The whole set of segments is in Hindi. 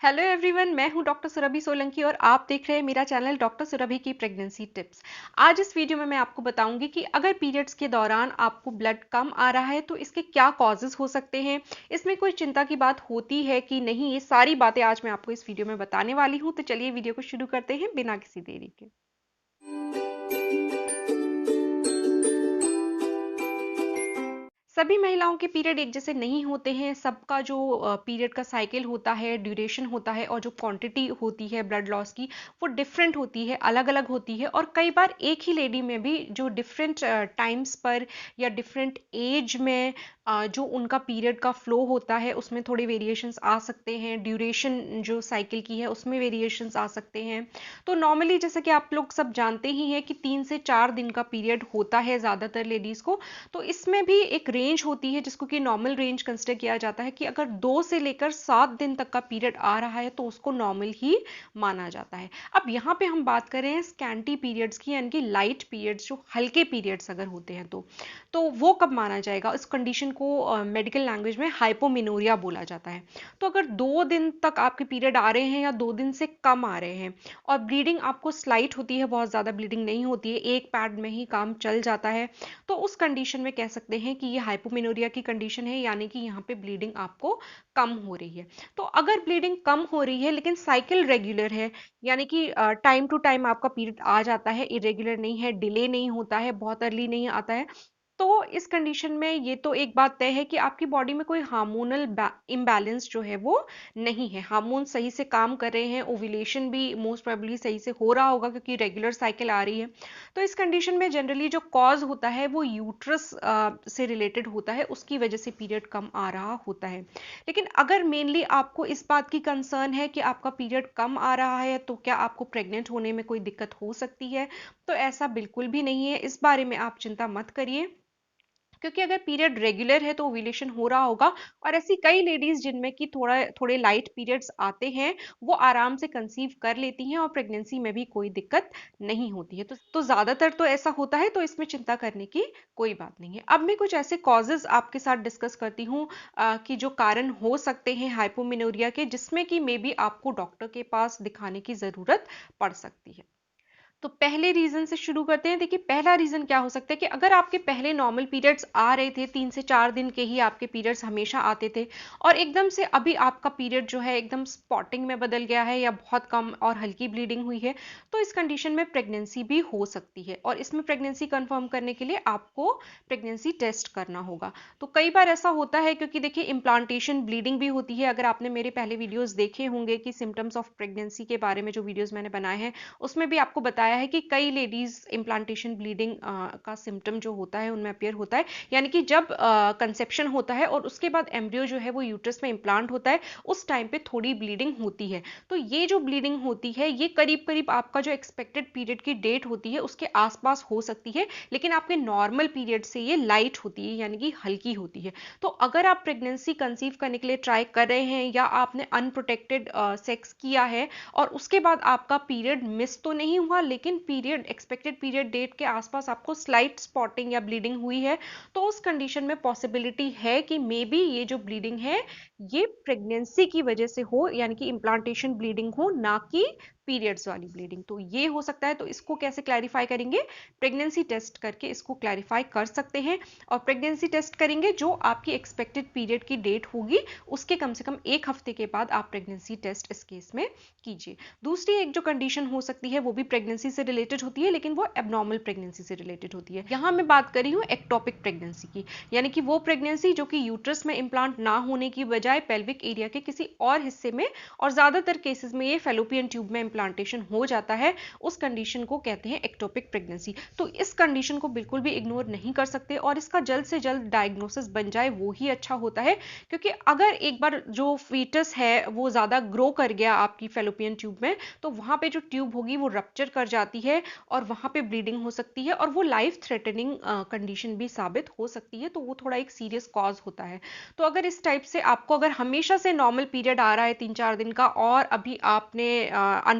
हेलो एवरीवन, मैं हूं डॉक्टर सुरभि सोलंकी और आप देख रहे हैं मेरा चैनल डॉक्टर सुरभि की प्रेगनेंसी टिप्स। आज इस वीडियो में मैं आपको बताऊंगी कि अगर पीरियड्स के दौरान आपको ब्लड कम आ रहा है तो इसके क्या कॉजेस हो सकते हैं, इसमें कोई चिंता की बात होती है कि नहीं, ये सारी बातें आज मैं आपको इस वीडियो में बताने वाली हूं। तो चलिए वीडियो को शुरू करते हैं बिना किसी देरी के। सभी महिलाओं के पीरियड एक जैसे नहीं होते हैं। सबका जो पीरियड का साइकिल होता है, ड्यूरेशन होता है और जो क्वांटिटी होती है ब्लड लॉस की, वो डिफरेंट होती है, अलग अलग होती है। और कई बार एक ही लेडी में भी जो डिफरेंट टाइम्स पर या डिफरेंट एज में जो उनका पीरियड का फ्लो होता है उसमें थोड़े वेरिएशंस आ सकते हैं। ड्यूरेशन जो साइकिल की है उसमें वेरिएशंस आ सकते हैं। तो नॉर्मली जैसे कि आप लोग सब जानते ही हैं कि 3 से 4 दिन का पीरियड होता है ज़्यादातर लेडीज़ को। तो इसमें भी एक रेंज होती है जिसको कि नॉर्मल रेंज कंसिडर किया जाता है कि अगर 2 से लेकर 7 दिन तक का पीरियड आ रहा है तो उसको नॉर्मल ही माना जाता है। अब यहाँ पे हम बात करें स्कैंटी पीरियड्स की, यानी कि लाइट पीरियड्स, जो हल्के पीरियड्स अगर होते हैं तो वो कब माना जाएगा? इस कंडीशन को मेडिकल लैंग्वेज में हाइपोमेनोरिया बोला जाता है। तो अगर 2 दिन तक आपके पीरियड आ रहे हैं या 2 दिन से कम आ रहे हैं और ब्लीडिंग आपको स्लाइट होती है, बहुत ज़्यादा ब्लीडिंग नहीं होती है, एक पैड में ही काम चल जाता है, तो उस कंडीशन में कह सकते हैं कि ये हाइपोमेनोरिया की कंडीशन है, यानी कि यहाँ पे ब्लीडिंग आपको कम हो रही है। तो अगर ब्लीडिंग कम हो रही है लेकिन साइकिल रेगुलर है, यानी कि टाइम टू टाइम आपका पीरियड आ जाता है, इरेगुलर नहीं है, डिले नहीं होता है, बहुत अर्ली नहीं आता है, तो इस कंडीशन में ये तो एक बात तय है कि आपकी बॉडी में कोई हार्मोनल इम्बैलेंस जो है वो नहीं है। हार्मोन सही से काम कर रहे हैं, ओव्यूलेशन भी मोस्ट प्रोबेबली सही से हो रहा होगा क्योंकि रेगुलर साइकिल आ रही है। तो इस कंडीशन में जनरली जो कॉज होता है वो यूट्रस से रिलेटेड होता है, उसकी वजह से पीरियड कम आ रहा होता है। लेकिन अगर मेनली आपको इस बात की कंसर्न है कि आपका पीरियड कम आ रहा है तो क्या आपको प्रेग्नेंट होने में कोई दिक्कत हो सकती है, तो ऐसा बिल्कुल भी नहीं है। इस बारे में आप चिंता मत करिए, क्योंकि अगर पीरियड रेगुलर है तो ओव्यूलेशन हो रहा होगा। और ऐसी कई लेडीज जिनमें कि थोड़ा थोड़े लाइट पीरियड्स आते हैं, वो आराम से कंसीव कर लेती हैं और प्रेगनेंसी में भी कोई दिक्कत नहीं होती है। तो ज्यादातर तो ऐसा होता है, तो इसमें चिंता करने की कोई बात नहीं है। अब मैं कुछ ऐसे कॉजेज आपके साथ डिस्कस करती हूँ कि जो कारण हो सकते हैं हाइपोमेनोरिया के, जिसमें कि मे बी आपको डॉक्टर के पास दिखाने की जरूरत पड़ सकती है। तो पहले रीजन से शुरू करते हैं। देखिए, पहला रीजन क्या हो सकता है कि अगर आपके पहले नॉर्मल पीरियड्स आ रहे थे, 3 से 4 दिन के ही आपके पीरियड्स हमेशा आते थे, और एकदम से अभी आपका पीरियड जो है एकदम स्पॉटिंग में बदल गया है या बहुत कम और हल्की ब्लीडिंग हुई है, तो इस कंडीशन में प्रेगनेंसी भी हो सकती है। और इसमें प्रेगनेंसी कंफर्म करने के लिए आपको प्रेगनेंसी टेस्ट करना होगा। तो कई बार ऐसा होता है क्योंकि देखिए, इम्प्लांटेशन ब्लीडिंग भी होती है। अगर आपने मेरे पहले वीडियोस देखे होंगे कि सिम्टम्स ऑफ प्रेगनेंसी के बारे में जो वीडियोस मैंने बनाए हैं, उसमें भी आपको बताया है कि कई लेडीज इम्प्लांटेशन ब्लीडिंग का सिम्टम जो होता है उनमें अपियर होता है। यानी कि जब कंसेप्शन होता है और उसके बाद एम्ब्रियो जो है वो यूट्रस में इम्प्लांट होता है, उस टाइम पे थोड़ी ब्लीडिंग होती है। तो ये जो ब्लीडिंग होती है ये करीब करीब आपका जो एक्सपेक्टेड पीरियड की डेट होती है उसके आसपास हो सकती है, लेकिन आपके नॉर्मल पीरियड से ये लाइट होती है, यानी कि हल्की होती है। तो अगर आप प्रेगनेंसी कंसीव करने के लिए ट्राई कर रहे हैं या आपने अनप्रोटेक्टेड सेक्स किया है और उसके बाद आपका पीरियड मिस तो नहीं हुआ, लेकिन पीरियड एक्सपेक्टेड पीरियड डेट के आसपास आपको स्लाइट स्पॉटिंग या ब्लीडिंग हुई है, तो उस कंडीशन में पॉसिबिलिटी है कि मे बी ये जो ब्लीडिंग है ये प्रेगनेंसी की वजह से हो, यानी कि इम्प्लांटेशन ब्लीडिंग हो, ना कि पीरियड्स वाली ब्लीडिंग। तो ये हो सकता है। तो इसको कैसे क्लैरिफाई करेंगे? प्रेगनेंसी टेस्ट करके इसको क्लैरिफाई कर सकते हैं। और प्रेगनेंसी टेस्ट करेंगे, जो आपकी एक्सपेक्टेड पीरियड की डेट होगी उसके कम से कम 1 हफ्ते के बाद आप प्रेगनेंसी टेस्ट इस केस में कीजिए। दूसरी एक जो कंडीशन हो सकती है वो भी प्रेगनेंसी से रिलेटेड होती है, लेकिन वो एबनॉर्मल प्रेगनेंसी से रिलेटेड होती है। यहाँ मैं बात कर रही हूँ एक्टोपिक प्रेगनेंसी की, यानी कि वो प्रेगनेंसी जो कि यूट्रस में इम्प्लांट ना होने की बजाय पेल्विक एरिया के किसी और हिस्से में, और ज्यादातर केसेस में ये फेलोपियन ट्यूब में इम्प्लांटेशन हो जाता है, उस कंडीशन को कहते हैं एक्टोपिक प्रेगनेंसी। तो इस कंडीशन को बिल्कुल भी इग्नोर नहीं कर सकते और इसका जल्द से जल्द डायग्नोसिस बन जाए वो ही अच्छा होता है। क्योंकि अगर एक बार जो फीटस है वो ज्यादा ग्रो कर गया आपकी फेलोपियन ट्यूब में, तो वहां पे जो ट्यूब होगी वो रप्चर कर जाती है और वहां पे ब्लीडिंग हो सकती है और वो लाइफ थ्रेटनिंग कंडीशन भी साबित हो सकती है। तो वो थोड़ा एक सीरियस कॉज होता है। तो अगर इस टाइप से आपको अगर हमेशा से नॉर्मल पीरियड आ रहा है 3-4 दिन का और अभी आपने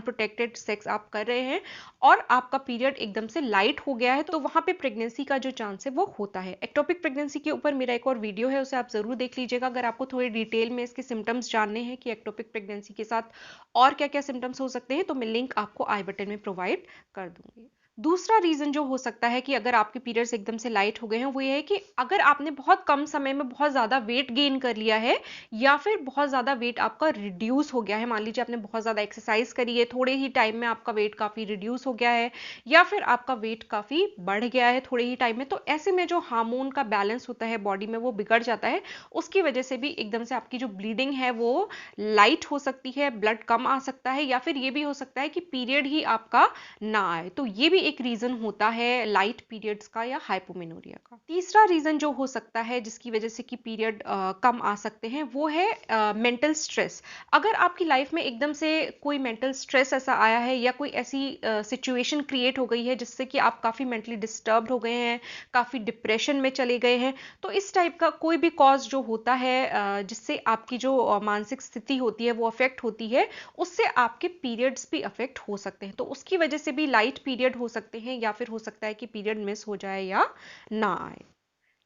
अनप्रोटेक्टेड सेक्स आप कर रहे हैं और आपका पीरियड एकदम से लाइट हो गया है, तो वहां पे प्रेगनेंसी का जो चांस है वो होता है। एक्टोपिक प्रेगनेंसी के ऊपर मेरा एक और वीडियो है, उसे आप जरूर देख लीजिएगा अगर आपको थोड़ी डिटेल में इसके सिम्टम्स जानने हैं कि एक्टोपिक प्रेगनेंसी के साथ और क्या क्या सिम्टम्स हो सकते हैं, तो मैं लिंक आपको आई बटन में प्रोवाइड कर दूंगी। दूसरा रीजन जो हो सकता है कि अगर आपके पीरियड्स एकदम से लाइट हो गए हैं, वो ये है कि अगर आपने बहुत कम समय में बहुत ज्यादा वेट गेन कर लिया है या फिर बहुत ज्यादा वेट आपका रिड्यूस हो गया है। मान लीजिए आपने बहुत ज्यादा एक्सरसाइज करी है, थोड़े ही टाइम में आपका वेट काफी रिड्यूस हो गया है या फिर आपका वेट काफी बढ़ गया है थोड़े ही टाइम में, तो ऐसे में जो हार्मोन का बैलेंस होता है बॉडी में वो बिगड़ जाता है। उसकी वजह से भी एकदम से आपकी जो ब्लीडिंग है वो लाइट हो सकती है, ब्लड कम आ सकता है, या फिर ये भी हो सकता है कि पीरियड ही आपका ना आए। तो ये भी एक रीजन होता है लाइट पीरियड्स का या हाइपोमेनोरिया का। तीसरा रीजन जो हो सकता है जिसकी वजह से कि पीरियड कम आ सकते हैं, वो है मेंटल स्ट्रेस। अगर आपकी लाइफ में एकदम से कोई मेंटल स्ट्रेस ऐसा आया है या कोई ऐसी सिचुएशन क्रिएट हो गई है जिससे कि आप काफी मेंटली डिस्टर्ब हो गए हैं, काफी डिप्रेशन में चले गए हैं, तो इस टाइप का कोई भी कॉज जो होता है जिससे आपकी जो मानसिक स्थिति होती है वो अफेक्ट होती है, उससे आपके पीरियड्स भी अफेक्ट हो सकते हैं। तो उसकी वजह से भी लाइट पीरियड हो सकते हैं या फिर हो सकता है कि पीरियड मिस हो जाए या ना आए।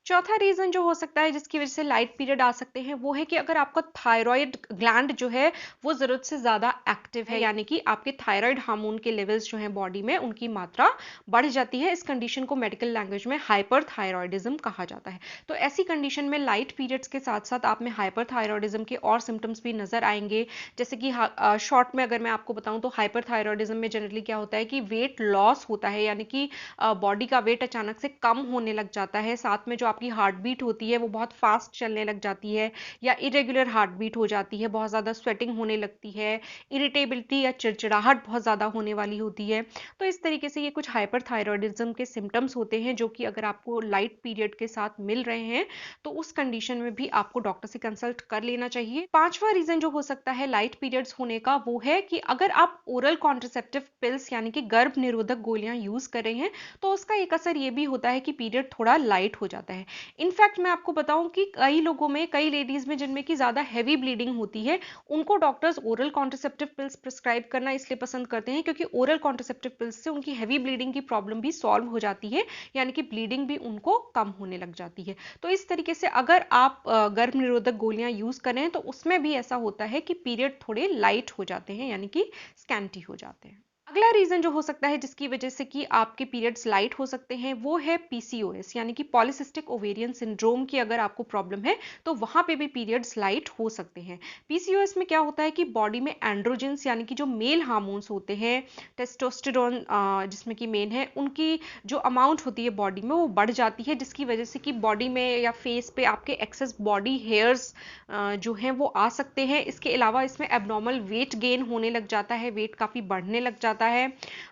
चौथा रीजन जो हो सकता है जिसकी वजह से लाइट पीरियड आ सकते हैं, वो है कि अगर आपका थायराइड ग्लैंड जो है वो जरूरत से ज्यादा एक्टिव है, यानी कि आपके थायराइड हार्मोन के लेवल्स जो हैं बॉडी में उनकी मात्रा बढ़ जाती है। इस कंडीशन को मेडिकल लैंग्वेज में हाइपरथायरॉयडिज्म कहा जाता है। तो ऐसी कंडीशन में लाइट पीरियड्स के साथ साथ आप में हाइपरथायरॉयडिज्म के और सिम्टम्स भी नजर आएंगे। जैसे कि शॉर्ट में अगर मैं आपको बताऊं तो हाइपरथायरॉयडिज्म में जनरली क्या होता है कि वेट लॉस होता है, यानी कि बॉडी का वेट अचानक से कम होने लग जाता है। साथ में जो आपकी हार्ट बीट होती है वो बहुत फास्ट चलने लग जाती है या इरेगुलर हार्ट बीट हो जाती है, बहुत ज्यादा स्वेटिंग होने लगती है, इरिटेबिलिटी या चिड़चिड़ाहट बहुत ज्यादा होने वाली होती है। तो इस तरीके से ये कुछ हाइपरथायरॉयडिज्म के सिम्टम्स होते हैं जो कि अगर आपको लाइट पीरियड के साथ मिल रहे हैं तो उस कंडीशन में भी आपको डॉक्टर से कंसल्ट कर लेना चाहिए। पांचवा रीजन जो हो सकता है लाइट पीरियड्स होने का, वो है कि अगर आप ओरल कॉन्ट्रासेप्टिव पिल्स यानी कि गर्भ निरोधक गोलियां यूज कर रहे हैं तो उसका एक असर ये भी होता है कि पीरियड थोड़ा लाइट हो जाता है। इनफैक्ट मैं आपको बताऊं कि कई लोगों में, कई लेडीज में जिनमें की ज्यादा हैवी ब्लीडिंग होती है, उनको doctors oral contraceptive pills prescribe करना इसलिए पसंद करते हैं क्योंकि ओरल कॉन्ट्रासेप्टिव पिल्स से उनकी हैवी ब्लीडिंग की प्रॉब्लम भी सॉल्व हो जाती है, यानी कि ब्लीडिंग भी उनको कम होने लग जाती है। तो इस तरीके से अगर आप गर्भ निरोधक गोलियां यूज करें तो उसमें भी ऐसा होता है कि पीरियड थोड़े लाइट हो जाते हैं, यानी कि स्कैंटी हो जाते हैं। अगला रीजन जो हो सकता है जिसकी वजह से कि आपके पीरियड्स लाइट हो सकते हैं, वो है पीसीओएस यानी कि पॉलिसिस्टिक ओवेरियन सिंड्रोम की अगर आपको प्रॉब्लम है तो वहां पे भी पीरियड्स लाइट हो सकते हैं। पीसीओएस में क्या होता है कि बॉडी में एंड्रोजेंस यानी कि जो मेल हार्मोन्स होते हैं, टेस्टोस्टेरोन जिसमें कि मेन है, उनकी जो अमाउंट होती है बॉडी में वो बढ़ जाती है, जिसकी वजह से कि बॉडी में या फेस पे आपके एक्सेस बॉडी हेयर्स जो हैं वो आ सकते हैं। इसके अलावा इसमें एबनॉर्मल वेट गेन होने लग जाता है, वेट काफी बढ़ने लग जाता है।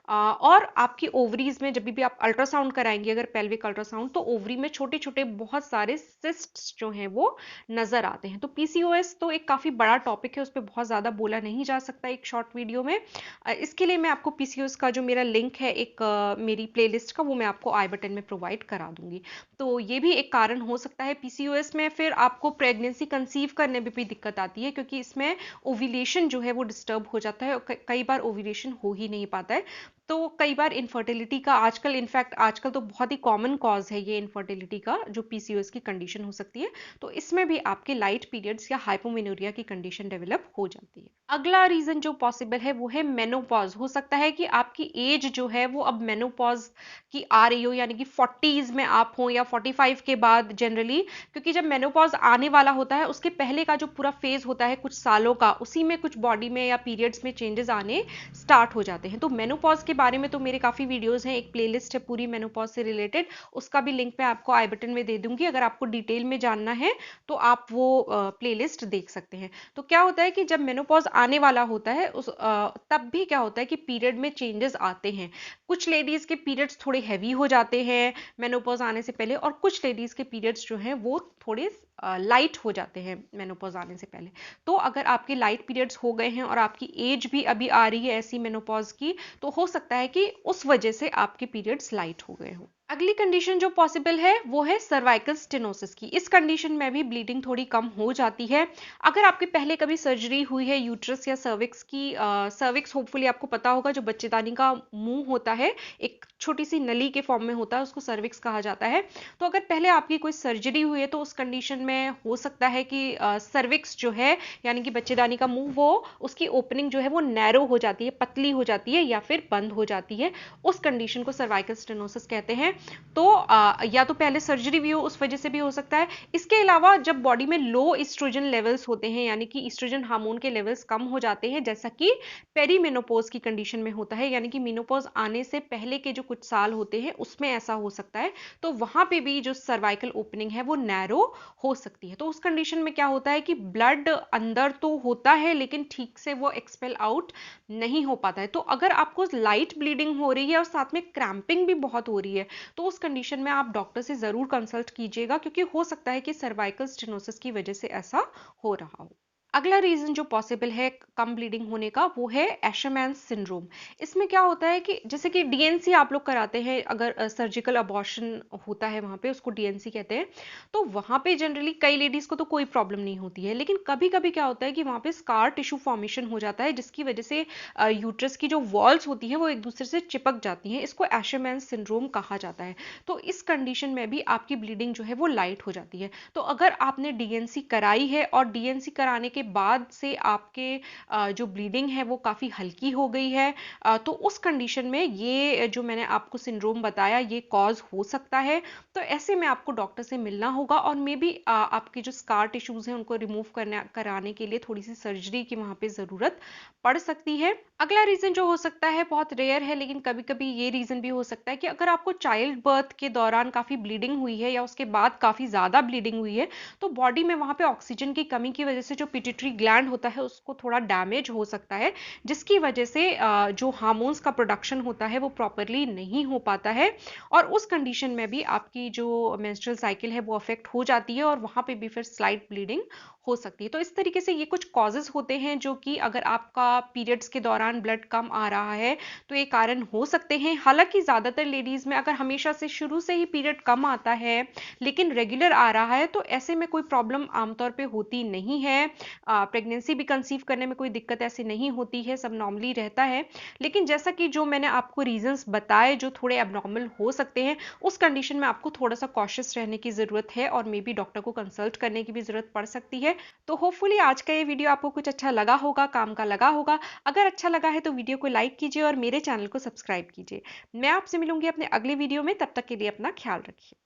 और आपकी ओवरीज में जब भी आप अल्ट्रासाउंड कराएंगे, अगर पेल्विक अल्ट्रासाउंड, तो ओवरी में छोटे छोटे बहुत सारे सिस्ट्स जो हैं वो नजर आते हैं। तो पीसीओएस तो एक काफी बड़ा टॉपिक है, उस पर बहुत ज्यादा बोला नहीं जा सकता एक शॉर्ट वीडियो में। इसके लिए मैं आपको पीसीओएस का जो मेरा लिंक है एक मेरी प्लेलिस्ट का, वो मैं आपको आई बटन में प्रोवाइड करा दूंगी। तो ये भी एक कारण हो सकता है पीसीओएस में। फिर आपको प्रेगनेंसी कंसीव करने में भी दिक्कत आती है क्योंकि इसमें ओव्यूलेशन जो है वो डिस्टर्ब हो जाता है और कई बार ओव्यूलेशन हो ही नहीं पाता है। तो कई बार इनफर्टिलिटी का आजकल, इनफैक्ट आजकल तो बहुत ही कॉमन कॉज है ये इनफर्टिलिटी का, जो पीसीओएस की कंडीशन हो सकती है। तो इसमें भी आपके लाइट पीरियड्स या हाइपोमेनोरिया की कंडीशन डेवलप हो जाती है। अगला रीजन जो पॉसिबल है वो है मेनोपॉज। हो सकता है कि आपकी एज जो है वो अब मेनोपॉज की आ रही हो, यानी कि 40s में आप हो या 45 के बाद जनरली, क्योंकि जब मेनोपॉज आने वाला होता है उसके पहले का जो पूरा फेज होता है कुछ सालों का, उसी में कुछ बॉडी में या पीरियड्स में चेंजेस आने स्टार्ट हो जाते हैं। तो मेनोपॉज के बारे में तो मेरे काफी वीडियोस हैं, एक प्लेलिस्ट है पूरी मेनोपॉज से रिलेटेड, उसका भी लिंक मैं आपको आई बटन में दे दूंगी। अगर आपको डिटेल में जानना है तो आप वो प्लेलिस्ट देख सकते हैं। तो क्या होता है कि जब मेनोपॉज आने वाला होता है तब भी क्या होता है कि पीरियड में चेंजेस आते हैं। कुछ लेडीज के पीरियड्स थोड़े हैवी हो जाते हैं मेनोपॉज आने से पहले, और कुछ लेडीज के पीरियड्स जो हैं वो थोड़े लाइट हो जाते हैं मेनोपॉज आने से पहले। तो अगर आपके लाइट पीरियड्स हो गए हैं और आपकी एज भी अभी आ रही है ऐसी मेनोपॉज की, तो हो सकता है कि उस वजह से आपके पीरियड्स लाइट हो गए हो। अगली कंडीशन जो पॉसिबल है वो है सर्वाइकल स्टेनोसिस की। इस कंडीशन में भी ब्लीडिंग थोड़ी कम हो जाती है। अगर आपके पहले कभी सर्जरी हुई है यूट्रस या सर्विक्स की, सर्विक्स होपफुली आपको पता होगा, जो बच्चेदानी का मुंह होता है, एक छोटी सी नली के फॉर्म में होता है, उसको सर्विक्स कहा जाता है। तो अगर पहले आपकी कोई सर्जरी हुई है तो उस कंडीशन में हो सकता है कि सर्विक्स जो है यानी कि बच्चेदानी का मुंह, वो उसकी ओपनिंग जो है वो नैरो हो जाती है, पतली हो जाती है या फिर बंद हो जाती है। उस कंडीशन को सर्वाइकल स्टेनोसिस कहते हैं। तो या तो पहले सर्जरी भी हो, उस वजह से भी हो सकता है। इसके अलावा जब बॉडी में लो ईस्ट्रोजन लेवल्स होते हैं, यानी कि ईस्ट्रोजन हार्मोन के लेवल्स कम हो जाते हैं, जैसा कि पेरीमेनोपॉज की कंडीशन में होता है, यानी कि मेनोपॉज आने से पहले के जो कुछ साल होते हैं उसमें ऐसा हो सकता है। तो वहां पे भी जो सर्वाइकल ओपनिंग है वो नैरो हो सकती है। तो उस कंडीशन में क्या होता है कि ब्लड अंदर तो होता है लेकिन ठीक से वो एक्सपेल आउट नहीं हो पाता है। तो अगर आपको लाइट ब्लीडिंग हो रही है और साथ में क्रैम्पिंग भी बहुत हो रही है, तो उस कंडीशन में आप डॉक्टर से जरूर कंसल्ट कीजिएगा, क्योंकि हो सकता है कि सर्वाइकल स्टेनोसिस की वजह से ऐसा हो रहा हो। अगला रीजन जो पॉसिबल है कम ब्लीडिंग होने का वो है एशरमैन्स सिंड्रोम। इसमें क्या होता है कि जैसे कि डीएनसी आप लोग कराते हैं, अगर सर्जिकल अबॉर्शन होता है वहां पे, उसको डीएनसी कहते हैं। तो वहां पे जनरली कई लेडीज को तो कोई प्रॉब्लम नहीं होती है, लेकिन कभी कभी क्या होता है कि वहां पे स्कार टिश्यू फॉर्मेशन हो जाता है, जिसकी वजह से यूट्रस की जो वॉल्स होती हैं वो एक दूसरे से चिपक जाती हैं। इसको एशरमैन्स सिंड्रोम कहा जाता है। तो इस कंडीशन में भी आपकी ब्लीडिंग जो है वो लाइट हो जाती है। तो अगर आपने डीएनसी कराई है और डीएनसी कराने के बाद से आपके जो ब्लीडिंग है वो काफी हल्की हो गई है, तो उस कंडीशन में ये जो मैंने आपको सिंड्रोम बताया ये कॉज हो सकता है। तो ऐसे में आपको डॉक्टर से मिलना होगा और मे बी आपके जो स्कार टिश्यूज हैं उनको रिमूव करने कराने के लिए थोड़ी सी सर्जरी की वहां पे जरूरत पड़ सकती है। अगला रीजन जो हो सकता है, बहुत रेयर है लेकिन कभी कभी ये रीजन भी हो सकता है कि अगर आपको चाइल्ड बर्थ के दौरान काफी ब्लीडिंग हुई है या उसके बाद काफी ज्यादा ब्लीडिंग हुई है, तो बॉडी में वहां पे ऑक्सीजन की कमी की वजह से जो पिट्यूटरी ग्लैंड होता है उसको थोड़ा डैमेज हो सकता है, जिसकी वजह से जो हार्मोन्स का प्रोडक्शन होता है वो प्रॉपरली नहीं हो पाता है। और उस कंडीशन में भी आपकी जो मेंस्ट्रुअल साइकिल है वो अफेक्ट हो जाती है और वहां पे भी फिर स्लाइट ब्लीडिंग हो सकती है। तो इस तरीके से ये कुछ कॉजेज होते हैं जो कि अगर आपका पीरियड्स के दौरान ब्लड कम आ रहा है तो ये कारण हो सकते हैं। हालांकि ज्यादातर लेडीज में अगर हमेशा से शुरू से ही पीरियड कम आता है लेकिन रेगुलर आ रहा है तो ऐसे में कोई प्रॉब्लम आमतौर पे होती नहीं है। प्रेगनेंसी भी कंसीव करने में कोई दिक्कत ऐसी नहीं होती है, सब नॉर्मली रहता है। लेकिन जैसा कि जो मैंने आपको रीजंस बताए जो थोड़े एबनॉर्मल हो सकते हैं, उस कंडीशन में आपको थोड़ा सा कॉशियस रहने की जरूरत है और मे बी डॉक्टर को कंसल्ट करने की भी जरूरत पड़ सकती है। तो होपफुली आज का ये वीडियो आपको कुछ अच्छा लगा होगा, काम का लगा होगा। अगर अच्छा लगा है तो वीडियो को लाइक कीजिए और मेरे चैनल को सब्सक्राइब कीजिए। मैं आपसे मिलूंगी अपने अगले वीडियो में, तब तक के लिए अपना ख्याल रखिए।